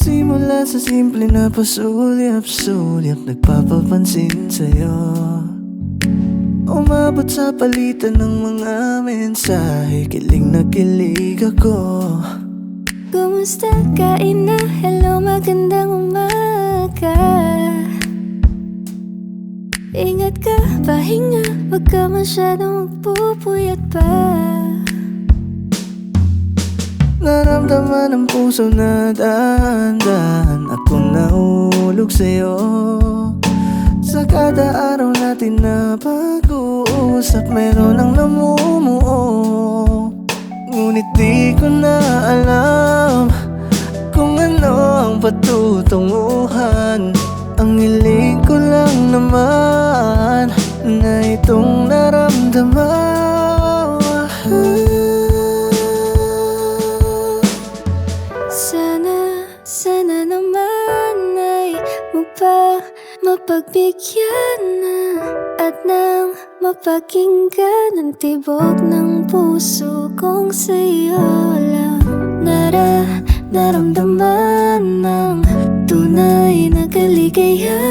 Simula sa simple na pasulyap-sulyap, nagpapapansin sa'yo. Umabot sa palitan ng mga mensahe, kilig na kilig ako. Kumusta ka, ina? Hello, magandang umaga. Ingat ka, pahinga, wag ka masyadong magpupuyat pa. Naramdaman ng puso na dahan-dahan, ako nahulog sa'yo. Sa kada araw natin na pag-uusap, meron ang namumuo. Ngunit di ko na alam kung ano ang patutunguhan. Ang hiling ko lang naman na itong naramdaman. Sana naman ay mapagbigyan na at nang mapakinggan ang tibok ng puso kong sa'yo lang naramdaman ng tunay na kaligayahan.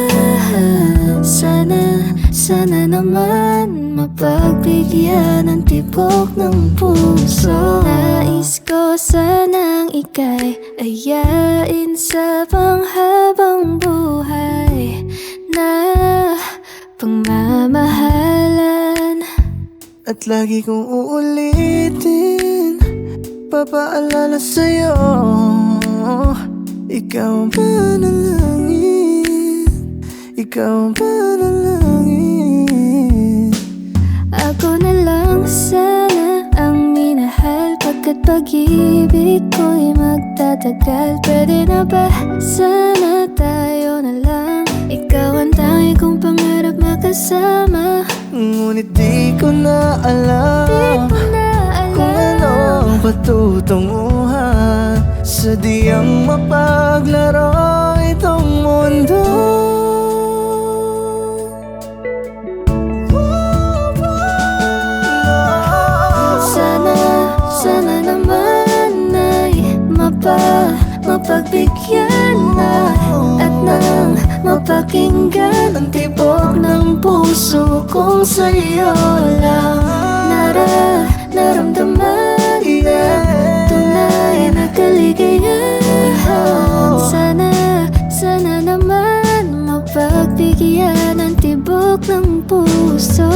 Sana naman mapagbigyan ang tibok ng puso. Nais ko sanang ika'y ayain sa panghabang buhay na pagmamahalan. At lagi kong uulitin, papaalala sa'yo, ikaw ang panalangin, ikaw ang panalangin. Ako na lang sana ang minahal, pagkat pag-ibig ko'y magtatagal. Pwede na ba sana tayo na lang? Ikaw ang tangi kong pangarap makasama. Ngunit di ko na alam kung ano ang patutunguhan. Sadyang mapaglaro itong mundo. Sana naman ay mapagbigyan na at nang mapakinggan ang tibok ng puso kong sa'yo lang naramdaman na tunay na kaligayahan. Sana naman mapagbigyan ang tibok ng puso.